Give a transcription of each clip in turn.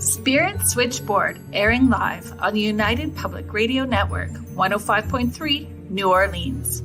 Spirit Switchboard, airing live on the United Public Radio Network, 105.3, New Orleans.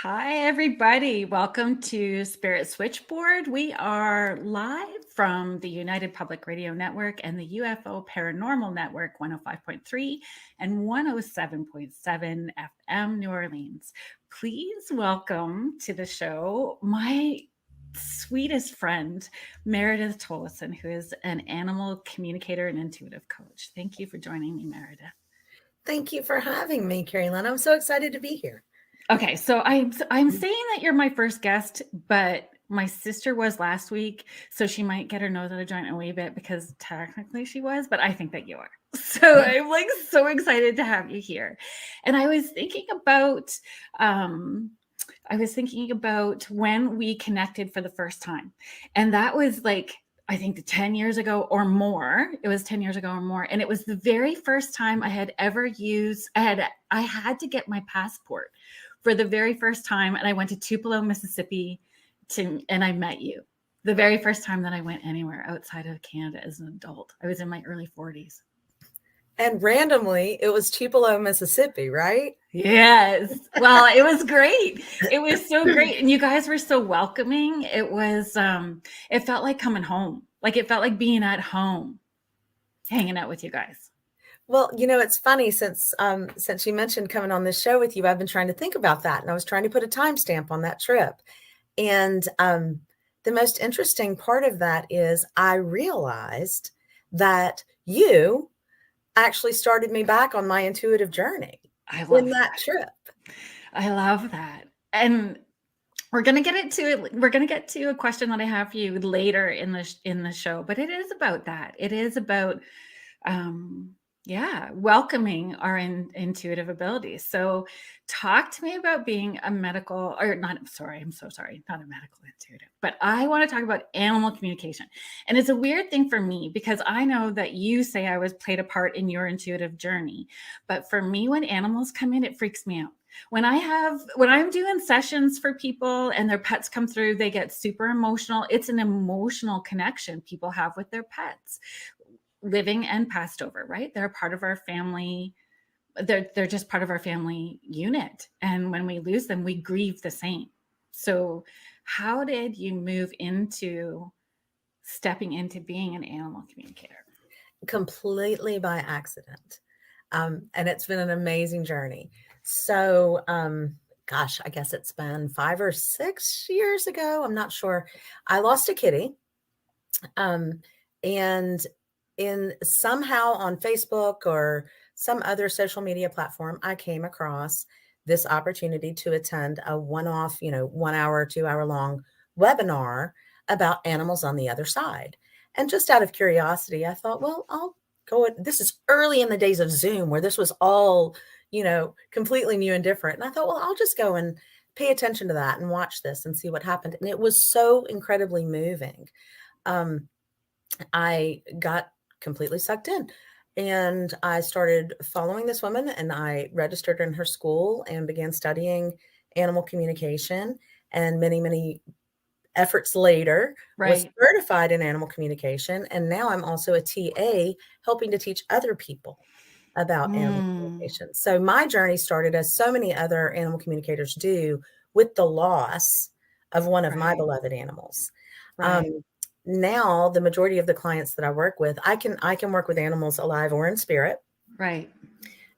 Hi, everybody. Welcome to Spirit Switchboard. We are live from the United Public Radio Network and the UFO Paranormal Network 105.3 and 107.7 FM New Orleans. Please welcome to the show my sweetest friend, Meredith Tollison, who is an animal communicator and intuitive coach. Thank you for joining me, Meredith. Thank you for having me, Carolyn. I'm so excited to be here. Okay, so I'm saying that you're my first guest, but my sister was last week, so she might get her nose out of joint a wee bit because technically she was, but I think that you are. So I'm like so excited to have you here. And I was thinking about when we connected for the first time. And that was like, I think 10 years ago or more. It was 10 years ago or more. And it was the very first time I had ever used, I had to get my passport for the very first time. And I went to Tupelo, Mississippi and I met you. The very first time that I went anywhere outside of Canada as an adult. I was in my early 40s. And randomly, it was Tupelo, Mississippi, right? Yes. Well, it was great. It was so great. And you guys were so welcoming. It was, it felt like coming home. Like it felt like being at home, hanging out with you guys. Well, you know, it's funny since you mentioned coming on this show with you, I've been trying to think about that. And I was trying to put a timestamp on that trip. And the most interesting part of that is I realized that you actually started me back on my intuitive journey in that trip. I love that. And we're going to get into it. We're going to get to a question that I have for you later in the show, but it is about that. It is about, welcoming our intuitive abilities. So talk to me about being a medical not a medical intuitive, but I want to talk about animal communication. And it's a weird thing for me because I know that you say I was played a part in your intuitive journey. But for me, when animals come in, it freaks me out. When I'm doing sessions for people and their pets come through, they get super emotional. It's an emotional connection people have with their pets, living and passed over, right? They're a part of our family. They're just part of our family unit. And when we lose them, we grieve the same. So how did you move into stepping into being an animal communicator? Completely by accident. And it's been an amazing journey. So, I guess it's been 5 or 6 years ago. I'm not sure. I lost a kitty. And somehow on Facebook or some other social media platform, I came across this opportunity to attend a one-off, 1 hour, 2 hour long webinar about animals on the other side. And just out of curiosity, I thought, well, I'll go. This is early in the days of Zoom where this was all, completely new and different. And I thought, well, I'll just go and pay attention to that and watch this and see what happened. And it was so incredibly moving. I got completely sucked in and I started following this woman and I registered in her school and began studying animal communication, and many efforts later was certified in animal communication. And now I'm also a TA helping to teach other people about animal communication. So my journey started, as so many other animal communicators do, with the loss of one of my beloved animals. Now, the majority of the clients that I work with, I can work with animals alive or in spirit. Right.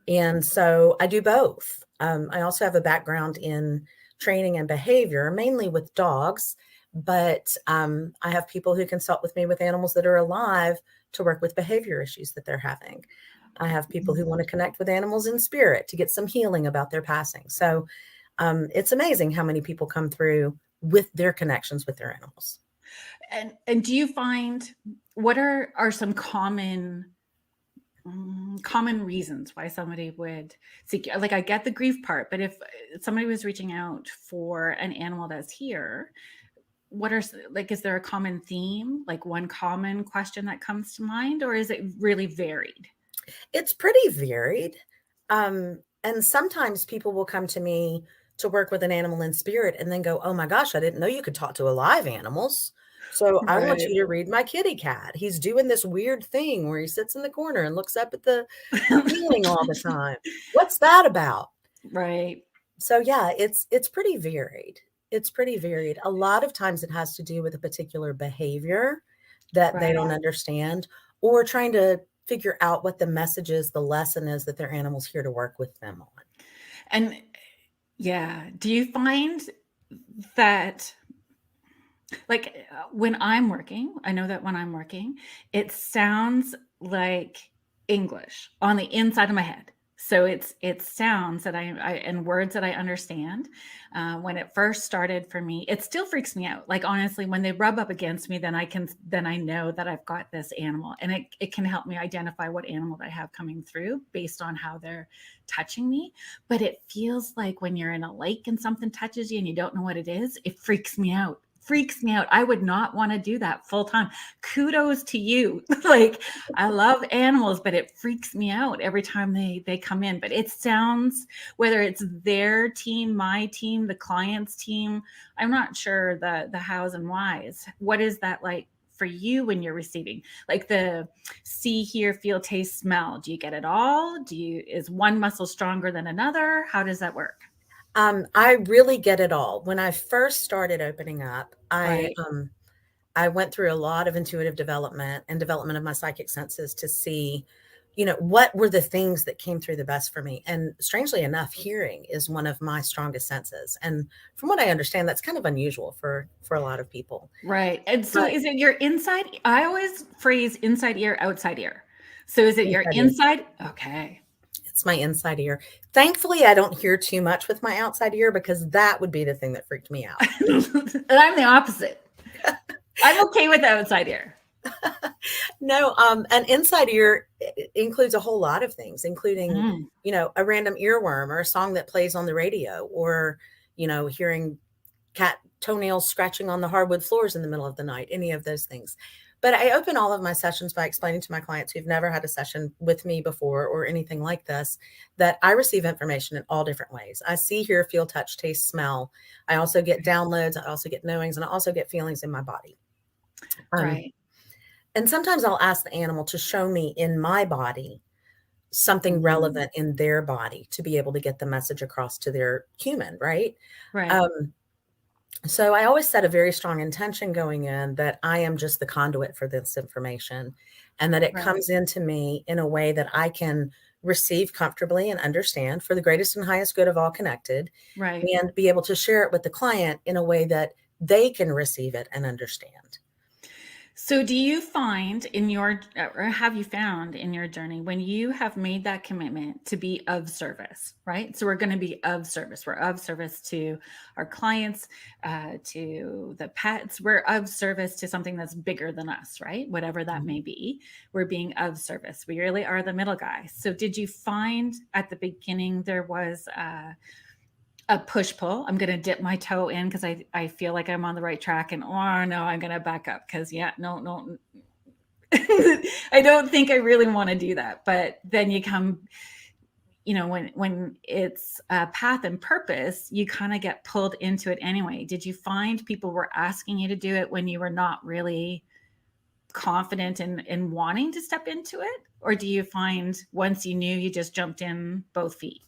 And so I do both. I also have a background in training and behavior, mainly with dogs, but I have people who consult with me with animals that are alive to work with behavior issues that they're having. I have people who want to connect with animals in spirit to get some healing about their passing. So it's amazing how many people come through with their connections with their animals. And do you find, what are some common common reasons why somebody would seek, like, I get the grief part, but if somebody was reaching out for an animal that's here, what are, like, is there a common theme, like one common question that comes to mind, or is it really varied? It's pretty varied. And sometimes people will come to me to work with an animal in spirit and then go, oh my gosh, I didn't know you could talk to alive animals. So I want Right. you to read my kitty cat. He's doing this weird thing where he sits in the corner and looks up at the ceiling all the time. What's that about? Right. So yeah, it's pretty varied. It's pretty varied. A lot of times it has to do with a particular behavior that they don't Right. understand, or trying to figure out what the message is, the lesson is that their animal's here to work with them on. And yeah, do you find that, like, when I'm working, I know that when I'm working, it sounds like English on the inside of my head. So it sounds that I and words that I understand. When it first started for me, it still freaks me out. Like, honestly, when they rub up against me, then I know that I've got this animal, and it can help me identify what animal I have coming through based on how they're touching me. But it feels like when you're in a lake and something touches you and you don't know what it is, it freaks me out. I would not want to do that full time. Kudos to you. Like, I love animals, but it freaks me out every time they come in. But it sounds, whether it's their team, my team, the client's team, I'm not sure the hows and whys. What is that like for you when you're receiving, like, the see, hear, feel, taste, smell? Do you get it all? Is one muscle stronger than another? How does that work? I really get it all. When I first started opening up, Right. I went through a lot of intuitive development and development of my psychic senses to see, what were the things that came through the best for me. And strangely enough, hearing is one of my strongest senses. And from what I understand, that's kind of unusual for a lot of people. Right. And so But is it your inside? I always phrase inside ear, outside ear. So is it your inside ear, inside? Okay. it's my inside ear. Thankfully, I don't hear too much with my outside ear, because that would be the thing that freaked me out. And I'm the opposite. I'm okay with the outside ear. No, an inside ear includes a whole lot of things, including, Mm. a random earworm or a song that plays on the radio, or, hearing cat toenails scratching on the hardwood floors in the middle of the night, any of those things. But I open all of my sessions by explaining to my clients who've never had a session with me before or anything like this, that I receive information in all different ways. I see, hear, feel, touch, taste, smell. I also get downloads. I also get knowings, and I also get feelings in my body. Um, Right. and sometimes I'll ask the animal to show me in my body something Mm. relevant in their body to be able to get the message across to their human, right? Right. Um, so I always set a very strong intention going in that I am just the conduit for this information, and that it Right. comes into me in a way that I can receive comfortably and understand for the greatest and highest good of all connected, Right. and be able to share it with the client in a way that they can receive it and understand. So do you find in your, or have you found in your journey, when you have made that commitment to be of service, right? So we're going to be of service. We're of service to our clients, to the pets. We're of service to something that's bigger than us, right? Whatever that may be. We're being of service. We really are the middle guy. So did you find at the beginning there was a push pull? I'm going to dip my toe in because I feel like I'm on the right track, and oh no, I'm going to back up because no. I don't think I really want to do that. But then you come, when it's a path and purpose, you kind of get pulled into it anyway. Did you find people were asking you to do it when you were not really confident in wanting to step into it? Or do you find once you knew, you just jumped in both feet?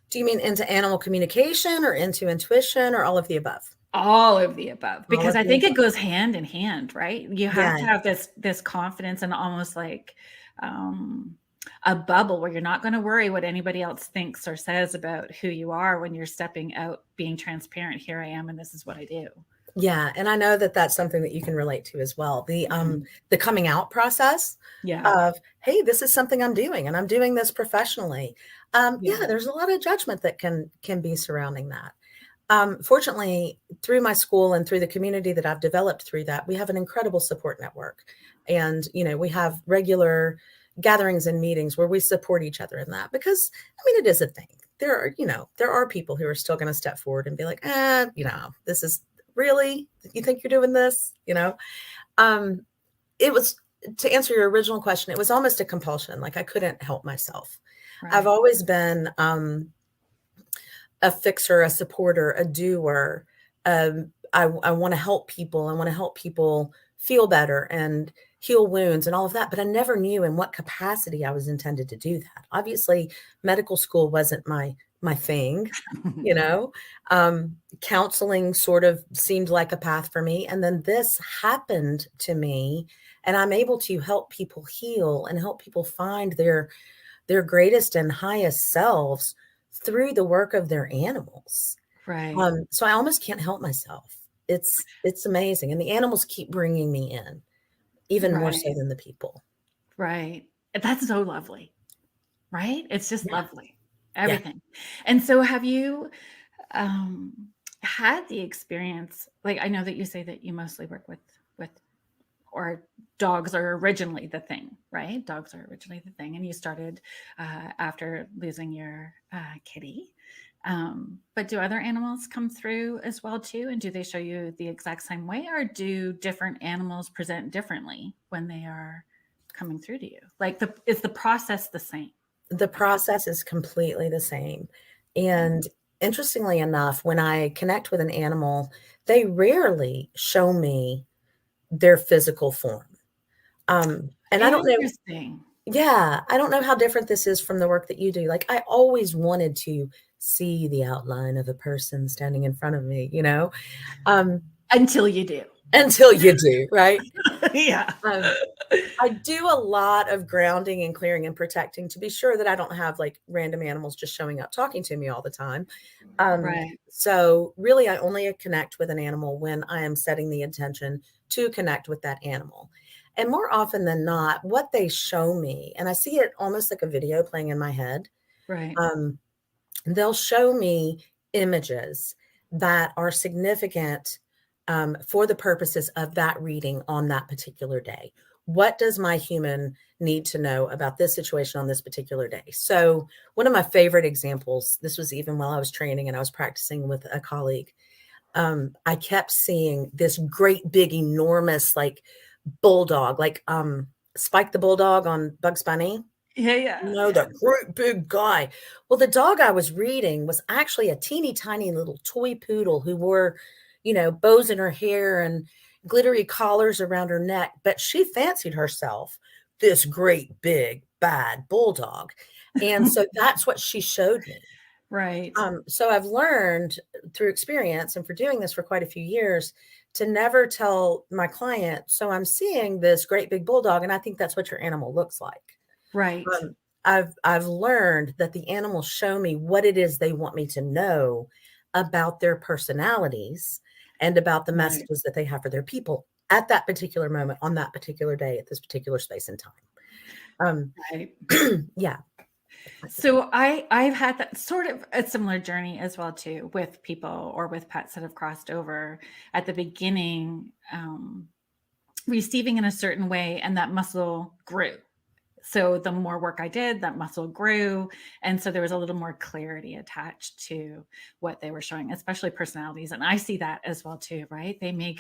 Do you mean into animal communication or into intuition, or all of the above? All of the above, All because of I the think it above. goes hand in hand, right? You have Yeah. to have this confidence and almost like um, a bubble where you're not going to worry what anybody else thinks or says about who you are when you're stepping out, being transparent. Here I am, and this is what I do. Yeah, and I know that that's something that you can relate to as well. Mhm. The coming out process Yeah, of, hey, this is something I'm doing, and I'm doing this professionally. Yeah, yeah, there's a lot of judgment that can be surrounding that. Fortunately, through my school and through the community that I've developed through that, we have an incredible support network. And, we have regular, gatherings and meetings where we support each other in that, because I mean, it is a thing. There are people who are still going to step forward and be like, this is really, you think you're doing this, it was, to answer your original question, it was almost a compulsion. Like I couldn't help myself. Right. I've always been a fixer, a supporter, a doer. I want to help people. I want to help people feel better and heal wounds and all of that. But I never knew in what capacity I was intended to do that. Obviously, medical school wasn't my thing, counseling sort of seemed like a path for me. And then this happened to me, and I'm able to help people heal and help people find their greatest and highest selves through the work of their animals. Right. So I almost can't help myself. It's amazing. And the animals keep bringing me in, even more so than the people. Right. That's so lovely. Right. It's just lovely. Everything. Yeah. And so have you had the experience, like, I know that you say that you mostly work with or dogs are originally the thing, right? Dogs are originally the thing. And you started after losing your kitty. But do other animals come through as well too? And do they show you the exact same way, or do different animals present differently when they are coming through to you? Like is the process the same? The process is completely the same. And interestingly enough, when I connect with an animal, they rarely show me their physical form. And I don't know. Interesting. Yeah. I don't know how different this is from the work that you do. Like I always wanted to see the outline of a person standing in front of me, until you do. Until you do, right? Yeah. I do a lot of grounding and clearing and protecting to be sure that I don't have like random animals just showing up talking to me all the time. Right. So really, I only connect with an animal when I am setting the intention to connect with that animal. And more often than not, what they show me, and I see it almost like a video playing in my head. Right. They'll show me images that are significant for the purposes of that reading on that particular day. What does my human need to know about this situation on this particular day? So one of my favorite examples, this was even while I was training and I was practicing with a colleague, I kept seeing this great, big, enormous, like bulldog, like Spike the Bulldog on Bugs Bunny. Yeah. The great big guy. Well, the dog I was reading was actually a teeny tiny little toy poodle who wore, bows in her hair and glittery collars around her neck. But she fancied herself this great big bad bulldog. And so that's what she showed me. Right. So I've learned through experience and for doing this for quite a few years to never tell my client, so I'm seeing this great big bulldog and I think that's what your animal looks like. Right. I've learned that the animals show me what it is they want me to know about their personalities and about the messages that they have for their people at that particular moment, on that particular day, at this particular space and time. Right. Yeah. So I've had that sort of a similar journey as well too, with people or with pets that have crossed over at the beginning, receiving in a certain way, and that muscle grew. So the more work I did, that muscle grew. And so there was a little more clarity attached to what they were showing, especially personalities. And I see that as well too, right? They may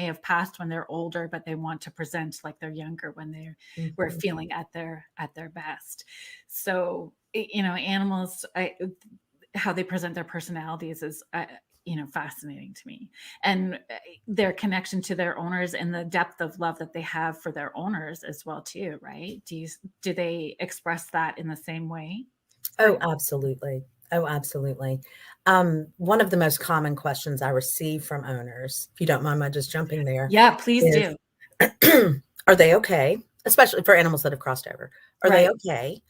have passed when they're older, but they want to present like they're younger when they were feeling at their best. So, animals, how they present their personalities is, fascinating to me, and their connection to their owners and the depth of love that they have for their owners as well too, right? Do they express that in the same way? Oh, absolutely. One of the most common questions I receive from owners, if you don't mind my just jumping there. Yeah, please do. Are they okay? Especially for animals that have crossed over. Are they okay?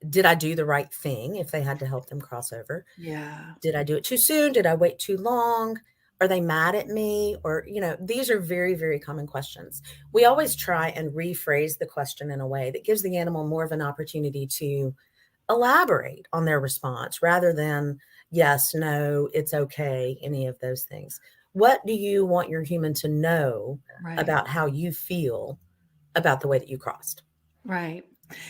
Did I do the right thing if they had to help them cross over? Yeah. Did I do it too soon? Did I wait too long? Are they mad at me? Or, these are very, very common questions. We always try and rephrase the question in a way that gives the animal more of an opportunity to elaborate on their response rather than yes, no, it's okay, any of those things. What do you want your human to know about how you feel about the way that you crossed. Right.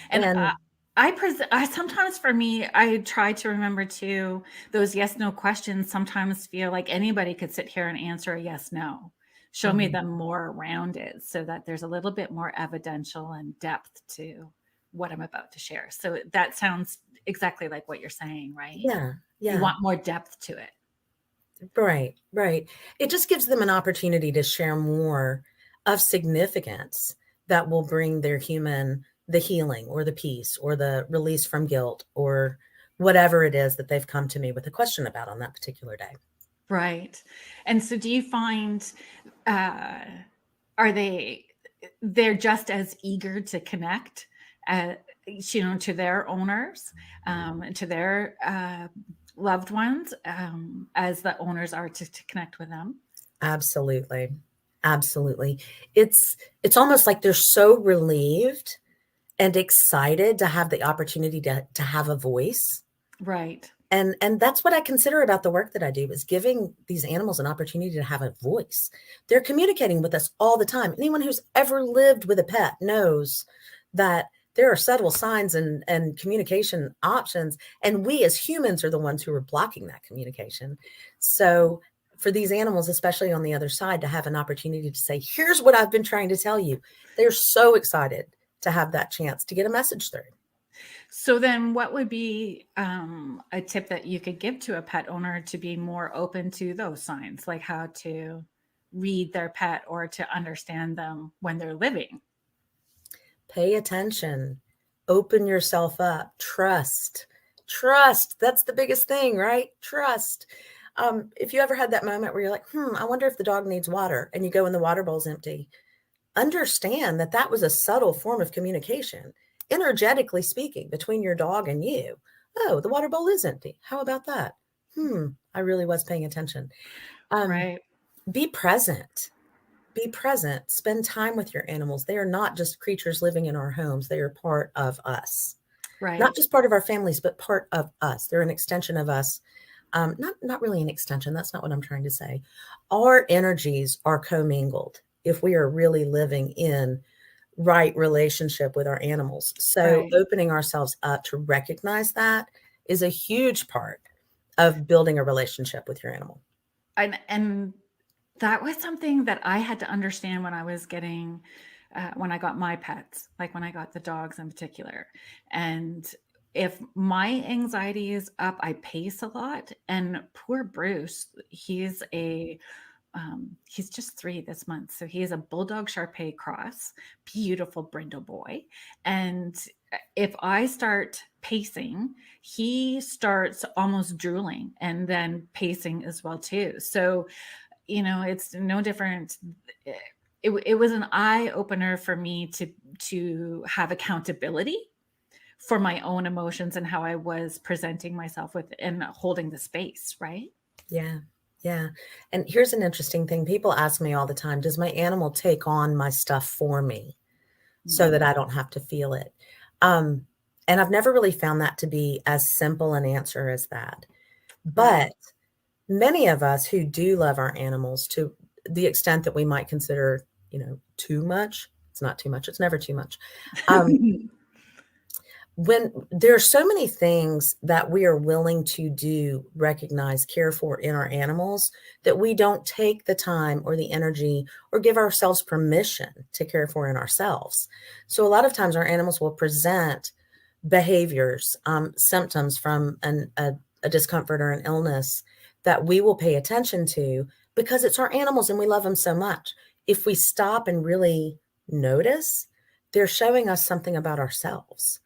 And And I sometimes, for me, I try to remember too, those yes, no questions sometimes feel like anybody could sit here and answer a yes, no. Show me them more around it so that there's a little bit more evidential and depth to what I'm about to share. So that sounds exactly like what you're saying, right? yeah, You yeah. want more depth to it. Right, right. It just gives them an opportunity to share more of significance that will bring their human the healing or the peace or the release from guilt or whatever it is that they've come to me with a question about on that particular day. Right. And so do you find, uh, are they're just as eager to connect, to their owners, to their loved ones, as the owners are to connect with them? Absolutely. Absolutely. It's almost like they're so relieved and excited to have the opportunity to have a voice. Right. And that's what I consider about the work that I do is giving these animals an opportunity to have a voice. They're communicating with us all the time. Anyone who's ever lived with a pet knows that there are subtle signs and communication options. And we as humans are the ones who are blocking that communication. So for these animals, especially on the other side, to have an opportunity to say, here's what I've been trying to tell you. They're so excited to have that chance to get a message through. So then what would be a tip that you could give to a pet owner to be more open to those signs, like how to read their pet or to understand them when they're living? Pay attention, open yourself up, trust. That's the biggest thing, right? Trust. If you ever had that moment where you're like, I wonder if the dog needs water, and you go and the water bowl's empty, understand that that was a subtle form of communication, energetically speaking, between your dog and you. Oh, the water bowl is empty. How about that? I really was paying attention. Right. Be present. Be present. Spend time with your animals. They are not just creatures living in our homes. They are part of us. Right. Not just part of our families, but part of us. They're an extension of us. Not really an extension. That's not what I'm trying to say. Our energies are commingled if we are really living in right relationship with our animals. So Right. opening ourselves up to recognize that is a huge part of building a relationship with your animal. And that was something that I had to understand when I was getting, when I got my pets, like when I got the dogs in particular. And if my anxiety is up, I pace a lot. And poor Bruce, he's just 3 this month. So he is a Bulldog Shar-Pei cross, beautiful brindle boy. And if I start pacing, he starts almost drooling and then pacing as well too. So, it's no different. It was an eye opener for me to have accountability for my own emotions and how I was presenting myself with and holding the space, right? Yeah. Yeah. And here's an interesting thing. People ask me all the time, does my animal take on my stuff for me so that I don't have to feel it? And I've never really found that to be as simple an answer as that. But many of us who do love our animals to the extent that we might consider, too much, it's not too much. It's never too much. When there are so many things that we are willing to do, recognize, care for in our animals that we don't take the time or the energy or give ourselves permission to care for in ourselves. So a lot of times our animals will present behaviors, symptoms from a discomfort or an illness that we will pay attention to because it's our animals and we love them so much. If we stop and really notice, they're showing us something about ourselves.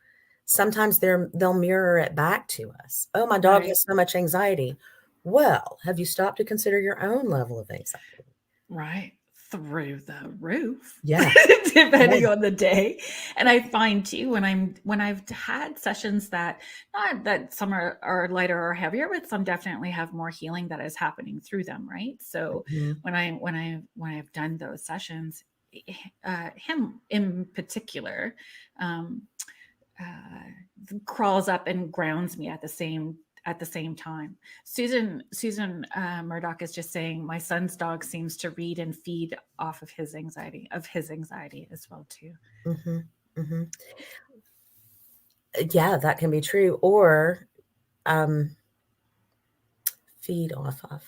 Sometimes they'll mirror it back to us. Oh, my dog has so much anxiety. Well, have you stopped to consider your own level of anxiety? Right. Through the roof. Yeah. Depending on the day. And I find too, when I've had sessions that, not that some are lighter or heavier, but some definitely have more healing that is happening through them. Right. So when I've done those sessions, him in particular, crawls up and grounds me at the at the same time. Susan Murdoch is just saying, my son's dog seems to read and feed off of his anxiety as well too. Mm-hmm. Mm-hmm. Yeah, that can be true. Or feed off of.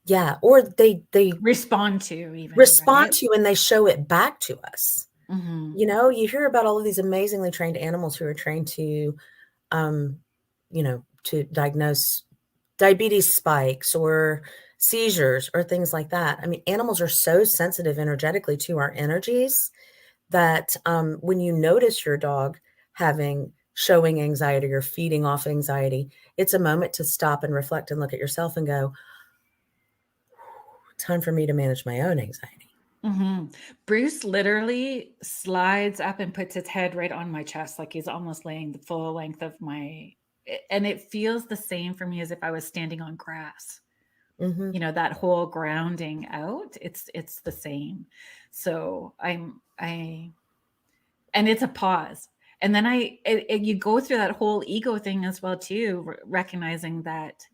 Yeah, or they respond to even, respond right? to, and they show it back to us. Mm-hmm. You know, you hear about all of these amazingly trained animals who are trained to, you know, to diagnose diabetes spikes or seizures or things like that. I mean, animals are so sensitive energetically to our energies that when you notice your dog showing anxiety or feeding off anxiety, it's a moment to stop and reflect and look at yourself and go, time for me to manage my own anxiety. Mm-hmm. Bruce literally slides up and puts his head right on my chest, like he's almost laying the full length of and it feels the same for me as if I was standing on grass. Mm-hmm. You know, that whole grounding out, it's the same. So and it's a pause. And then you go through that whole ego thing as well too, recognizing that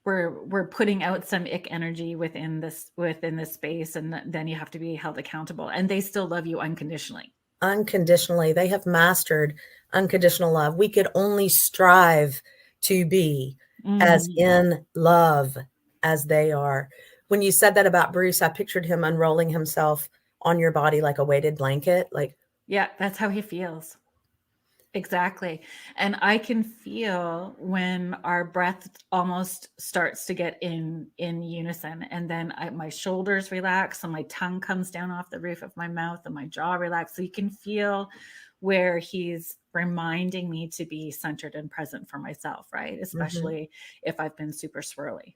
we're putting out some ick energy within this space, and then you have to be held accountable, and they still love you unconditionally. Unconditionally. They have mastered unconditional love. We could only strive to be as in love as they are. When you said that about Bruce, I pictured him unrolling himself on your body like a weighted blanket. Like, yeah, that's how he feels. Exactly. And I can feel when our breath almost starts to get in unison, and then my shoulders relax and my tongue comes down off the roof of my mouth and my jaw relaxes. So you can feel where he's reminding me to be centered and present for myself, right? Especially if I've been super swirly.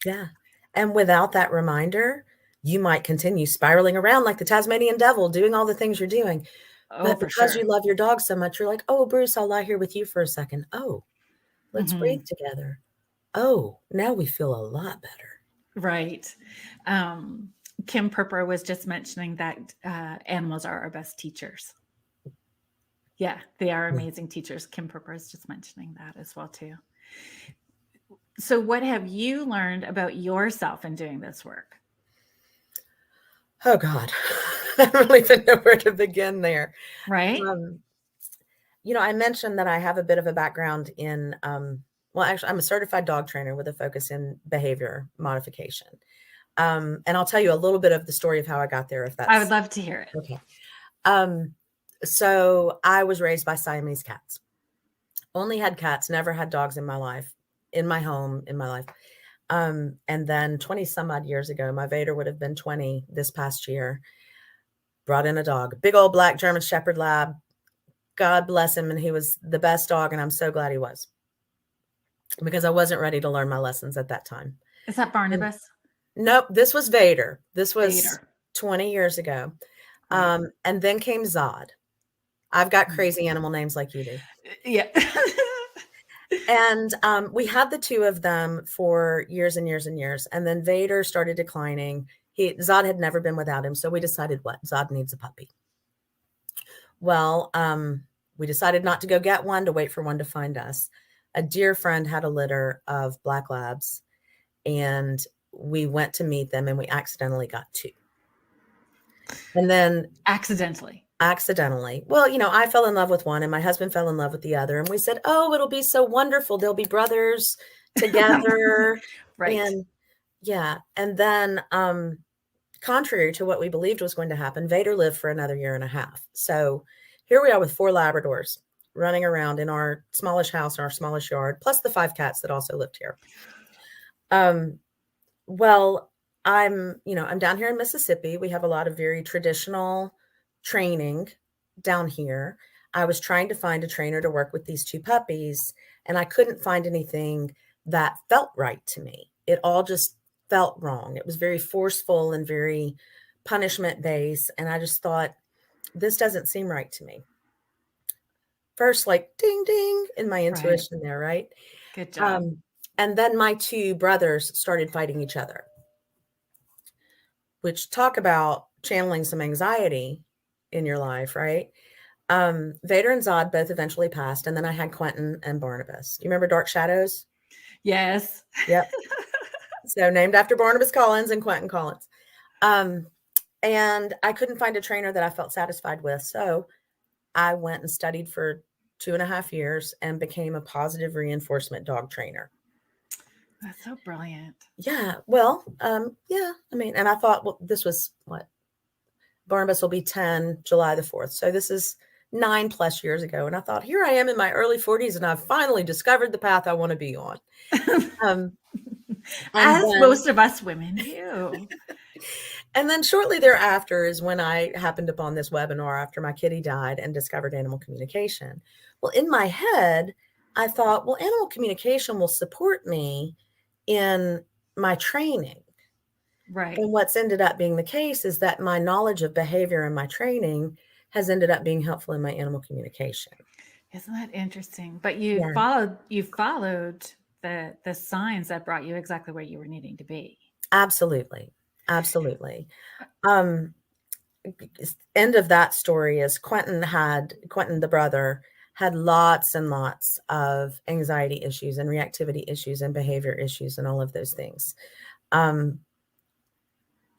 Yeah. And without that reminder, you might continue spiraling around like the Tasmanian devil, doing all the things you're doing. But because you love your dog so much, you're like, oh, Bruce, I'll lie here with you for a second. Oh, let's breathe together. Oh, now we feel a lot better. Right. Kim Perper was just mentioning that animals are our best teachers. Yeah, they are amazing teachers. Kim Perper is just mentioning that as well too. So what have you learned about yourself in doing this work? Oh, God. I don't even know where to begin there. Right. You know, I mentioned that I have a bit of a background in, well, actually, I'm a certified dog trainer with a focus in behavior modification. And I'll tell you a little bit of the story of how I got there, if that's... I would love to hear it. Okay. So I was raised by Siamese cats. Only had cats, never had dogs in my life, in my home, in my life. And then 20 some odd years ago, my Vader would have been 20 this past year, brought in a dog, big old black German Shepherd Lab. God bless him. And he was the best dog. And I'm so glad he was, because I wasn't ready to learn my lessons at that time. Is that Barnabas? Nope. This was Vader. This was Vader. 20 years ago. Right. And then came Zod. I've got crazy animal names like you do. Yeah. And we had the two of them for years and years and years. And then Vader started declining. Zod had never been without him. So we decided, what? Zod needs a puppy. Well, we decided not to go get one, to wait for one to find us. A dear friend had a litter of black labs, and we went to meet them, and we accidentally got two. And then accidentally. Well, you know, I fell in love with one and my husband fell in love with the other. And we said, oh, it'll be so wonderful. They'll be brothers together. Right. And yeah. And then, contrary to what we believed was going to happen, Vader lived for another year and a half. So here we are with 4 Labradors running around in our smallish house, our smallish yard, plus the 5 cats that also lived here. Well, I'm down here in Mississippi. We have a lot of very traditional training down here. I was trying to find a trainer to work with these 2 puppies, and I couldn't find anything that felt right to me. It all just felt wrong. It was very forceful and very punishment based. And I just thought, this doesn't seem right to me. First, like ding, ding in my intuition there, right? Good job. And then my 2 brothers started fighting each other, which, talk about channeling some anxiety in your life, right? Vader and Zod both eventually passed, and then I had Quentin and Barnabas. Do you remember Dark Shadows? Yes. Yep. So named after Barnabas Collins and Quentin Collins. And I couldn't find a trainer that I felt satisfied with. So I went and studied for 2.5 years and became a positive reinforcement dog trainer. That's so brilliant. Yeah. Well, yeah. I mean, and I thought, well, this was what? Barnabas will be 10 July the 4th. So this is 9+ years ago. And I thought, here I am in my early 40s, and I've finally discovered the path I want to be on. As most of us women do. And then shortly thereafter is when I happened upon this webinar after my kitty died and discovered animal communication. Well, in my head, I thought, well, animal communication will support me in my training. Right. And what's ended up being the case is that my knowledge of behavior and my training has ended up being helpful in my animal communication. Isn't that interesting? But you followed the signs that brought you exactly where you were needing to be. Absolutely. Absolutely. End of that story is Quentin, the brother, had lots and lots of anxiety issues and reactivity issues and behavior issues and all of those things.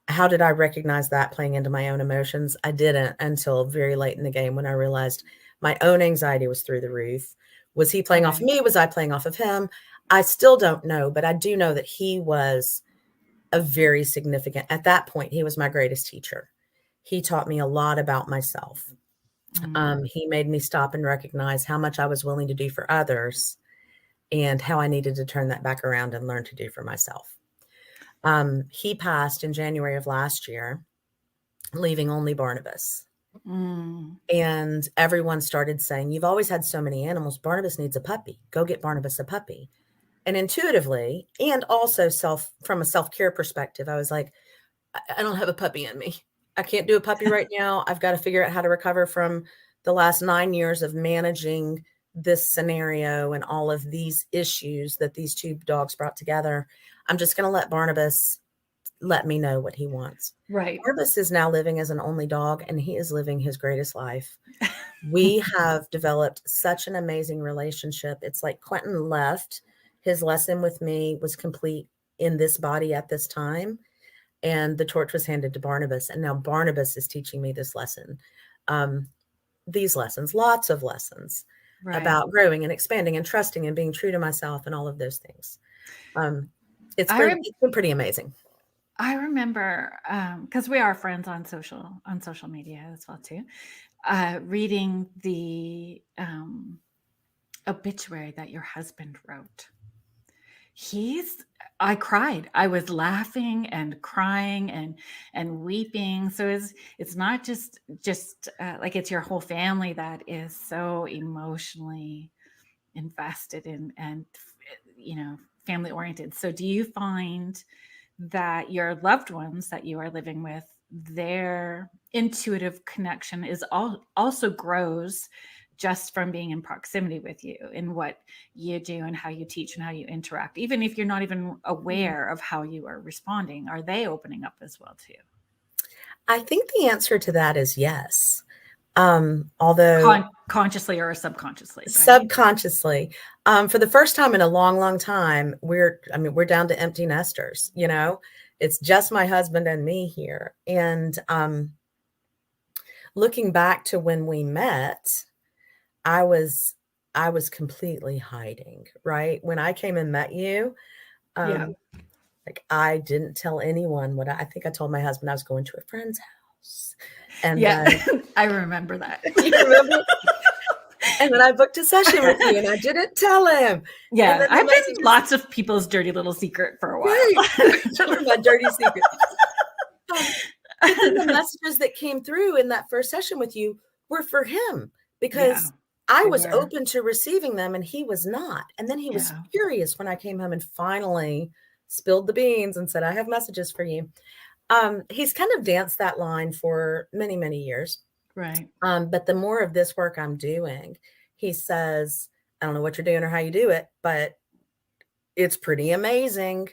How did I recognize that playing into my own emotions? I didn't until very late in the game, when I realized my own anxiety was through the roof. Was he playing off of me? Was I playing off of him? I still don't know, but I do know that he was a very significant, at that point, he was my greatest teacher. He taught me a lot about myself. He made me stop and recognize how much I was willing to do for others and how I needed to turn that back around and learn to do for myself. He passed in January of last year, leaving only Barnabas. And everyone started saying, you've always had so many animals. Barnabas needs a puppy. Go get Barnabas a puppy. And intuitively, and also from a self-care perspective, I was like, I don't have a puppy in me. I can't do a puppy right now. I've got to figure out how to recover from the last 9 years of managing this scenario and all of these issues that these two dogs brought together. I'm just going to let Barnabas let me know what he wants. Right. Barnabas is now living as an only dog, and he is living his greatest life. We have developed such an amazing relationship. It's like Quentin left. His lesson with me was complete in this body at this time. And the torch was handed to Barnabas. And now Barnabas is teaching me this lesson. These lessons, lots of lessons about growing and expanding and trusting and being true to myself and all of those things. It's been pretty amazing. I remember, because we are friends on social media as well too, reading the obituary that your husband wrote. I cried. I was laughing and crying and weeping. So it's not just like it's your whole family that is so emotionally invested in and family oriented. So do you find that your loved ones that you are living with, their intuitive connection is also grows just from being in proximity with you in what you do and how you teach and how you interact, even if you're not even aware of how you are responding? Are they opening up as well too? I think the answer to that is yes. Although consciously or subconsciously, right? Subconsciously, for the first time in a long, long time, we're down to empty nesters, it's just my husband and me here. And, looking back to when we met, I was completely hiding, right? When I came and met you, like I didn't tell anyone I think I told my husband I was going to a friend's house. And I remember that. You remember? And then I booked a session with you and I didn't tell him. Yeah. I've been lots of people's dirty little secret for a while. Right. My dirty secret. But then the messages that came through in that first session with you were for him, because I was open to receiving them and he was not. And then he was furious when I came home and finally spilled the beans and said, I have messages for you. He's kind of danced that line for many, many years. Right. But the more of this work I'm doing, he says, I don't know what you're doing or how you do it, but it's pretty amazing.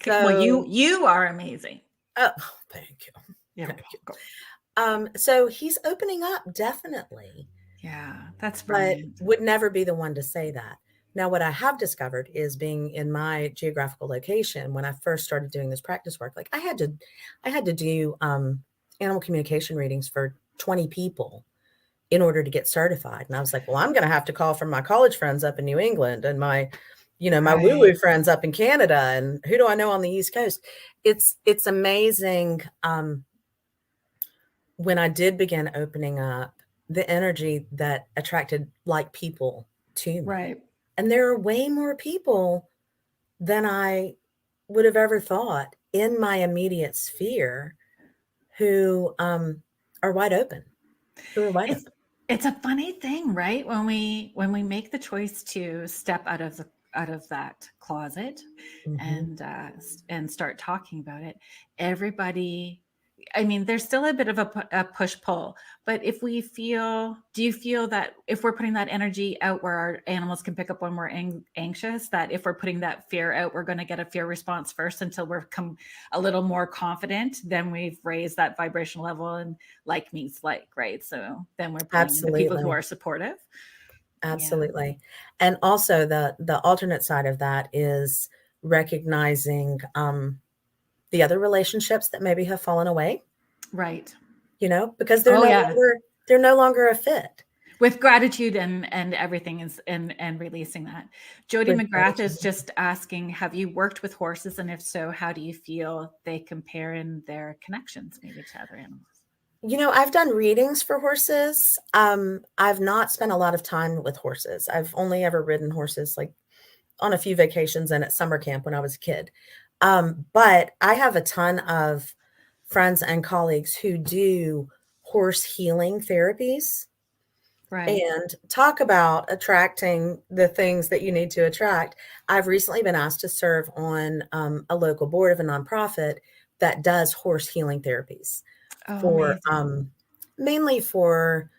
Well, you are amazing. Oh, thank you. Yeah. Thank you. So he's opening up, definitely. Yeah, that's but brilliant. would never be the one to say that. Now, what I have discovered is being in my geographical location when I first started doing this practice work, like I had to do animal communication readings for 20 people in order to get certified. And I was like, well, I'm going to have to call from my college friends up in New England and my, my woo-woo Right. friends up in Canada. And who do I know on the East Coast? It's amazing. When I did begin opening up, the energy that attracted like people to me. Right. And there are way more people than I would have ever thought in my immediate sphere who are wide open, who are wide open. It's a funny thing, right? When we make the choice to step out of that closet Mm-hmm. and start talking about it, everybody. I mean, there's still a bit of a push pull, but do you feel that if we're putting that energy out where our animals can pick up when we're anxious, that if we're putting that fear out, we're going to get a fear response first until we're come a little more confident, then we've raised that vibrational level and like meets like, right? So then we're pulling in the people who Absolutely. are supportive. Yeah. Absolutely. And also the alternate side of that is recognizing the other relationships that maybe have fallen away, Right. because Oh yeah. they're no longer a fit. With gratitude and everything is and releasing that. Jody With McGrath is gratitude. just asking, have you worked with horses? And if so, how do you feel they compare in their connections maybe to other animals? I've done readings for horses. I've not spent a lot of time with horses. I've only ever ridden horses like on a few vacations and at summer camp when I was a kid. But I have a ton of friends and colleagues who do horse healing therapies Right. and talk about attracting the things that you need to attract. I've recently been asked to serve on a local board of a nonprofit that does horse healing therapies Oh, for amazing. mainly for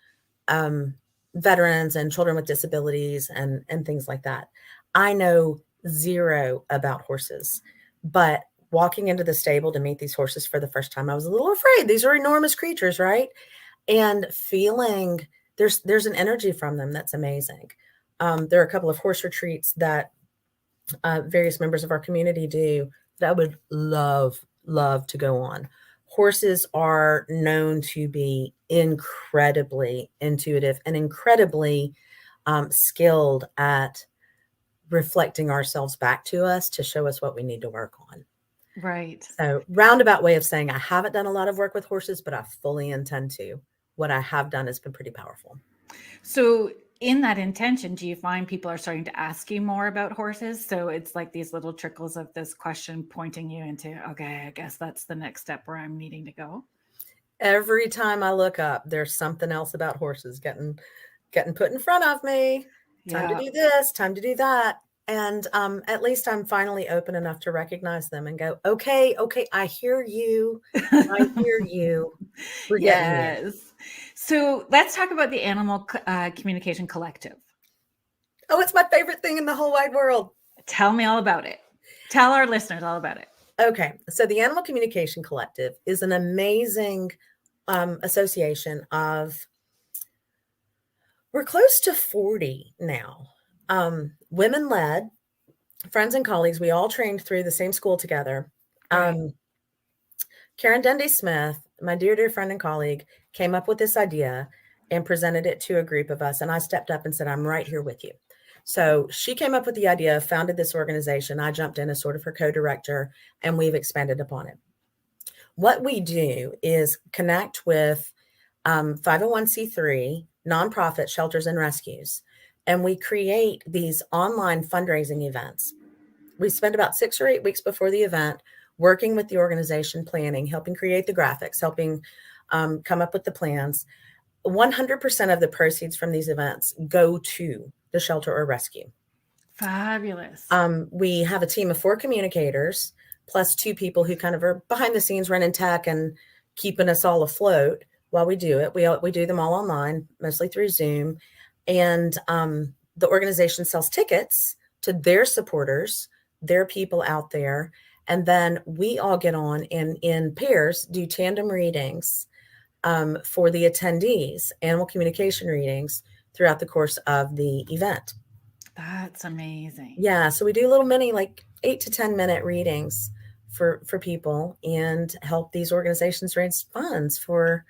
veterans and children with disabilities and things like that. I know zero about horses, but walking into the stable to meet these horses for the first time, I was a little afraid. These are enormous creatures, right? And feeling there's an energy from them that's amazing. There are a couple of horse retreats that various members of our community do that I would love to go on. Horses are known to be incredibly intuitive and incredibly skilled at reflecting ourselves back to us to show us what we need to work on. Right. So, roundabout way of saying I haven't done a lot of work with horses, but I fully intend to. What I have done has been pretty powerful. So in that intention, do you find people are starting to ask you more about horses? So it's like these little trickles of this question pointing you into, okay, I guess that's the next step where I'm needing to go. Every time I look up, there's something else about horses getting put in front of me. Time to Yeah. do this, time to do that. And at least I'm finally open enough to recognize them and go, okay, I hear you. I hear you. We're getting there. Yes. So let's talk about the Animal Communication Collective. Oh, it's my favorite thing in the whole wide world. Tell me all about it. Tell our listeners all about it. Okay, so the Animal Communication Collective is an amazing association of, we're close to 40 now, women-led, friends and colleagues. We all trained through the same school together. Right. Karen Dundee Smith, my dear friend and colleague, came up with this idea and presented it to a group of us. And I stepped up and said, I'm right here with you. So she came up with the idea, founded this organization. I jumped in as sort of her co-director, and we've expanded upon it. What we do is connect with 501c3 nonprofit shelters and rescues, and we create these online fundraising events. We spend about 6 or 8 weeks before the event working with the organization, planning, helping create the graphics, helping come up with the plans. 100% of the proceeds from these events go to the shelter or rescue. Fabulous. We have a team of 4 communicators plus 2 people who kind of are behind the scenes running tech and keeping us all afloat while we do it. We do them all online, mostly through Zoom. And the organization sells tickets to their supporters, their people out there. And then we all get on and in pairs do tandem readings for the attendees, animal communication readings throughout the course of the event. That's amazing. Yeah. So we do little mini, like 8 to 10 minute readings for people, and help these organizations raise funds for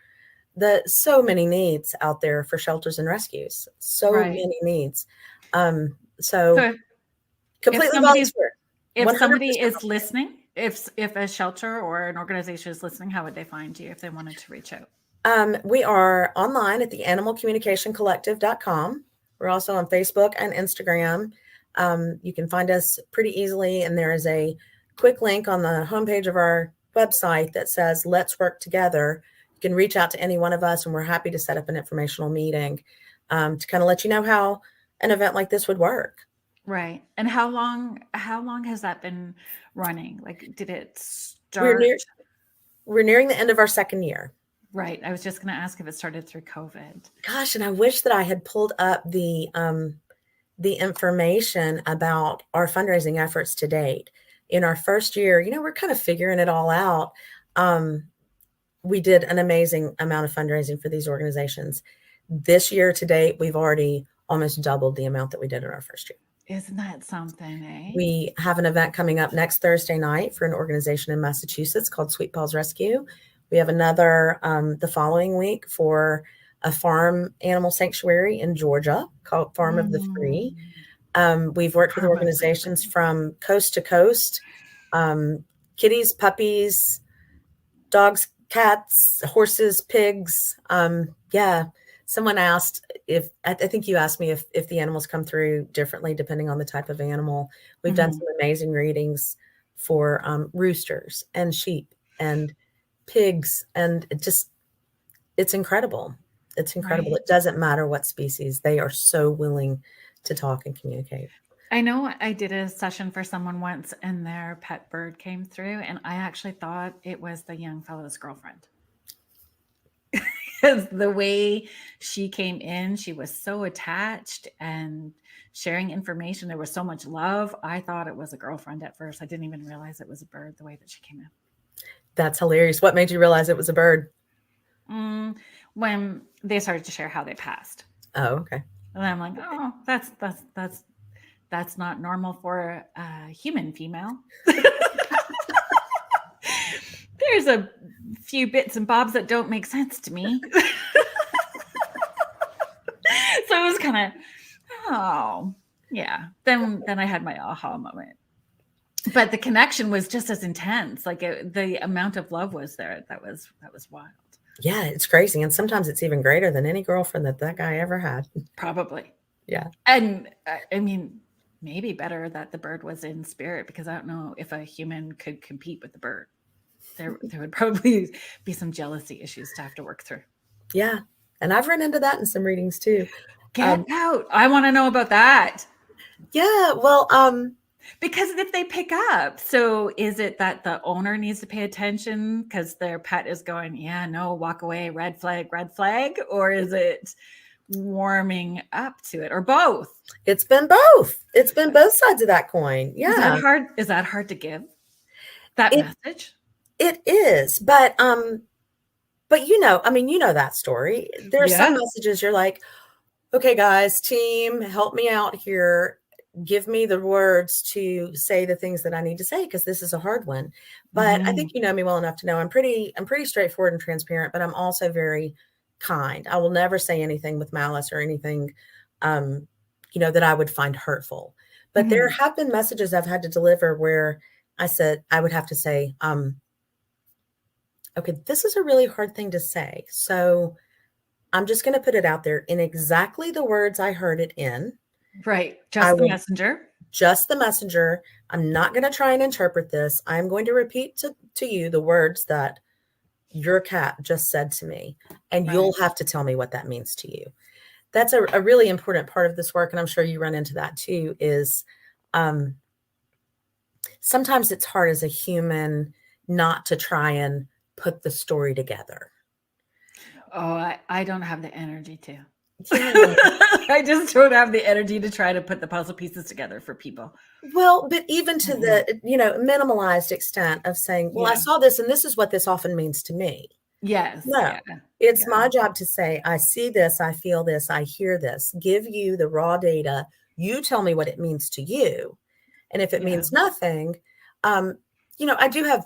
the so many needs out there for shelters and rescues. So Right. many needs. So Completely volunteer. If 100% somebody is volunteer. listening, if a shelter or an organization is listening, how would they find you if they wanted to reach out? We are online at the animalcommunicationcollective.com. We're also on Facebook and Instagram. You can find us pretty easily, and there is a quick link on the homepage of our website that says, let's work together. You can reach out to any one of us, and we're happy to set up an informational meeting to kind of let you know how an event like this would work. Right. And how long has that been running? Like, did it start? We're nearing the end of our second year. Right. I was just going to ask if it started through COVID. Gosh, and I wish that I had pulled up the information about our fundraising efforts to date. In our first year, we're kind of figuring it all out. We did an amazing amount of fundraising for these organizations. This year to date, we've already almost doubled the amount that we did in our first year. Isn't that something, eh? We have an event coming up next Thursday night for an organization in Massachusetts called Sweet Paws Rescue. We have another the following week for a farm animal sanctuary in Georgia called Farm of the Free. We've worked with organizations from coast to coast, kitties, puppies, dogs, cats, horses, pigs. Someone asked I think you asked me if the animals come through differently depending on the type of animal. We've done some amazing readings for roosters and sheep and pigs, and it's incredible. It's incredible. Right. It doesn't matter what species. They are so willing to talk and communicate. I know I did a session for someone once, and their pet bird came through, and I actually thought it was the young fellow's girlfriend. Because the way she came in, she was so attached and sharing information. There was so much love. I thought it was a girlfriend at first. I didn't even realize it was a bird the way that she came in. That's hilarious. What made you realize it was a bird? When they started to share how they passed. Oh, okay. And I'm like, oh, that's not normal for a human female. There's a few bits and bobs that don't make sense to me. So it was kind of, oh, yeah. Then I had my aha moment. But the connection was just as intense. Like the amount of love was there. That was wild. Yeah, it's crazy. And sometimes it's even greater than any girlfriend that guy ever had. Probably. Yeah. And I mean, maybe better that the bird was in spirit, because I don't know if a human could compete with the bird. There would probably be some jealousy issues to have to work through. Yeah. And I've run into that in some readings too. Get out. I want to know about that. Yeah. Well, because if they pick up, so is it that the owner needs to pay attention because their pet is going, yeah, no, walk away, red flag, or is it warming up to it, or both? It's been both. It's been both sides of that coin. Yeah. Is that hard to give? That message? It is, but that story. There's some messages you're like, okay, guys, team, help me out here. Give me the words to say the things that I need to say, because this is a hard one. But I think you know me well enough to know I'm pretty straightforward and transparent, but I'm also very kind. I will never say anything with malice or anything, that I would find hurtful. But there have been messages I've had to deliver where I would have to say, okay, this is a really hard thing to say. So I'm just going to put it out there in exactly the words I heard it in. Right. Just the messenger. Just the messenger. I'm not going to try and interpret this. I'm going to repeat to you the words that your cat just said to me. And you'll have to tell me what that means to you. That's a really important part of this work. And I'm sure you run into that too, is sometimes it's hard as a human not to try and put the story together. Oh, I don't have the energy to. Yeah. I just don't have the energy to try to put the puzzle pieces together for people. Well, but even to the, minimalized extent of saying, well, I saw this and this is what this often means to me. Yes. No, Yeah. it's Yeah. my job to say, I see this, I feel this, I hear this, give you the raw data. You tell me what it means to you. And if it Yeah. means nothing, I do have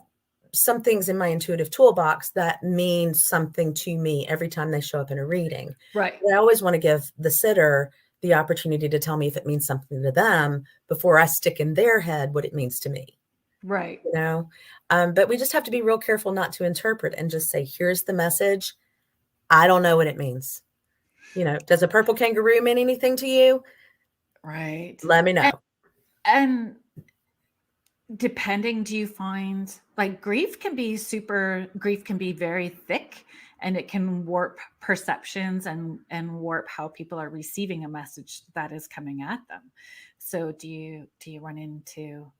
some things in my intuitive toolbox that mean something to me every time they show up in a reading. Right. But I always want to give the sitter the opportunity to tell me if it means something to them before I stick in their head what it means to me. Right. But we just have to be real careful not to interpret and just say, here's the message. I don't know what it means. Does a purple kangaroo mean anything to you? Right. Let me know. And depending, do you find like grief can be very thick, and it can warp perceptions and warp how people are receiving a message that is coming at them. So do you run into,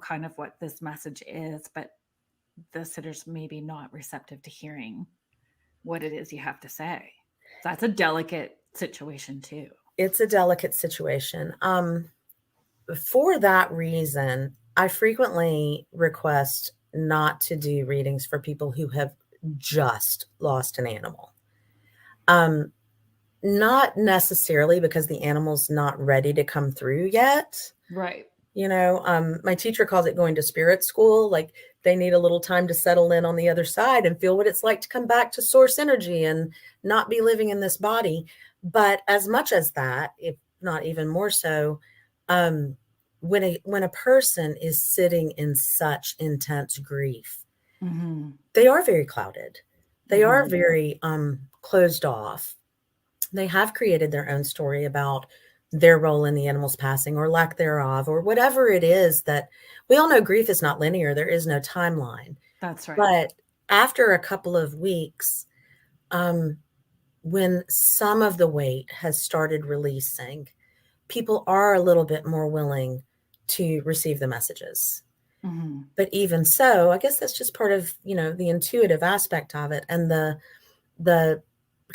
kind of what this message is, but the sitter's maybe not receptive to hearing what it is you have to say? That's a delicate situation too. It's a delicate situation. For that reason, I frequently request not to do readings for people who have just lost an animal. Not necessarily because the animal's not ready to come through yet. Right. My teacher calls it going to spirit school. Like, they need a little time to settle in on the other side and feel what it's like to come back to source energy and not be living in this body. But as much as that, if not even more so, when a person is sitting in such intense grief, Mm-hmm. they are very clouded. They are Mm-hmm. very closed off. They have created their own story about their role in the animal's passing or lack thereof, or whatever it is. That we all know grief is not linear. There is no timeline. That's right. But after a couple of weeks, when some of the weight has started releasing, people are a little bit more willing to receive the messages. Mm-hmm. But even so, I guess that's just part of, the intuitive aspect of it, and the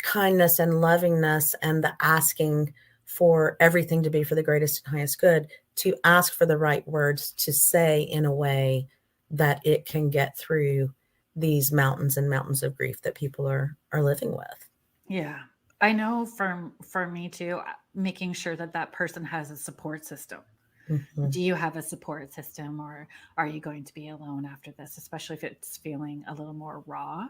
kindness and lovingness and the asking for everything to be for the greatest and highest good, to ask for the right words to say in a way that it can get through these mountains and mountains of grief that people are living with. Yeah. I know for me too, making sure that person has a support system. Mm-hmm. Do you have a support system, or are you going to be alone after this, especially if it's feeling a little more raw?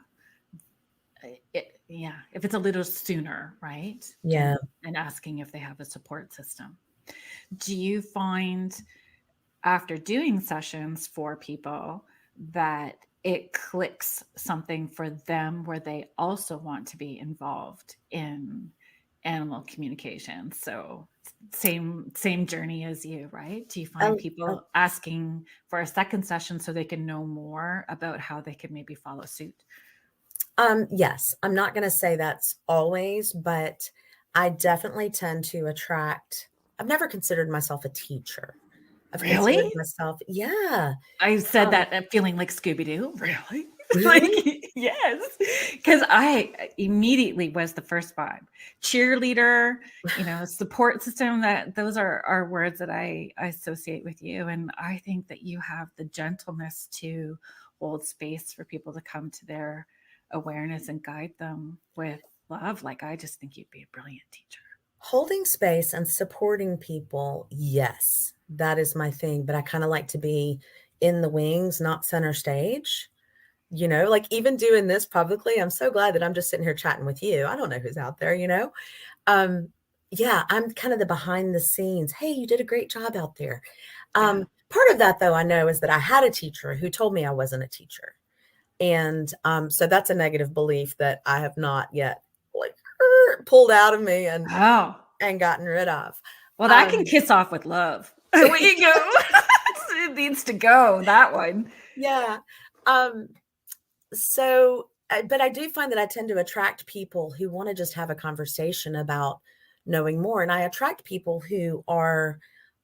If it's a little sooner, right? Yeah. And asking if they have a support system. Do you find after doing sessions for people that it clicks something for them where they also want to be involved in animal communication? So same journey as you, right? Do you find people asking for a second session so they can know more about how they can maybe follow suit? Yes, I'm not going to say that's always, but I definitely tend to attract. I've never considered myself a teacher. I've Really? considered myself, yeah. I said that feeling like Scooby-Doo. Really? Like, yes. Because I immediately was the first vibe. Cheerleader, support system, that those are words that I associate with you. And I think that you have the gentleness to hold space for people to come to their awareness and guide them with love. Like, I just think you'd be a brilliant teacher. Holding space and supporting people, yes, that is my thing. But I kind of like to be in the wings, not center stage. Like, even doing this publicly, I'm so glad that I'm just sitting here chatting with you. I don't know who's out there, Yeah, I'm kind of the behind the scenes. Hey, you did a great job out there. Part of that, though, I know, is that I had a teacher who told me I wasn't a teacher. And so that's a negative belief that I have not yet pulled out of me and gotten rid of. Well, that can kiss off with love. Away you go. It needs to go, that one. Yeah. But I do find that I tend to attract people who want to just have a conversation about knowing more. And I attract people who are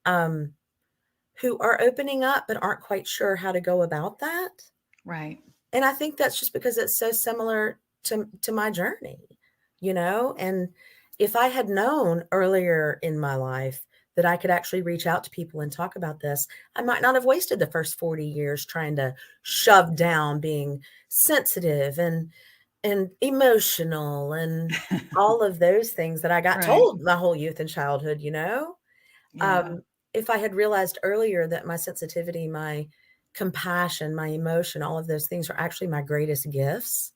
opening up but aren't quite sure how to go about that. Right. And I think that's just because it's so similar to my journey, and if I had known earlier in my life that I could actually reach out to people and talk about this, I might not have wasted the first 40 years trying to shove down being sensitive and emotional and all of those things that I got Right. told my whole youth and childhood, Yeah. if I had realized earlier that my sensitivity, my compassion, my emotion, all of those things are actually my greatest gifts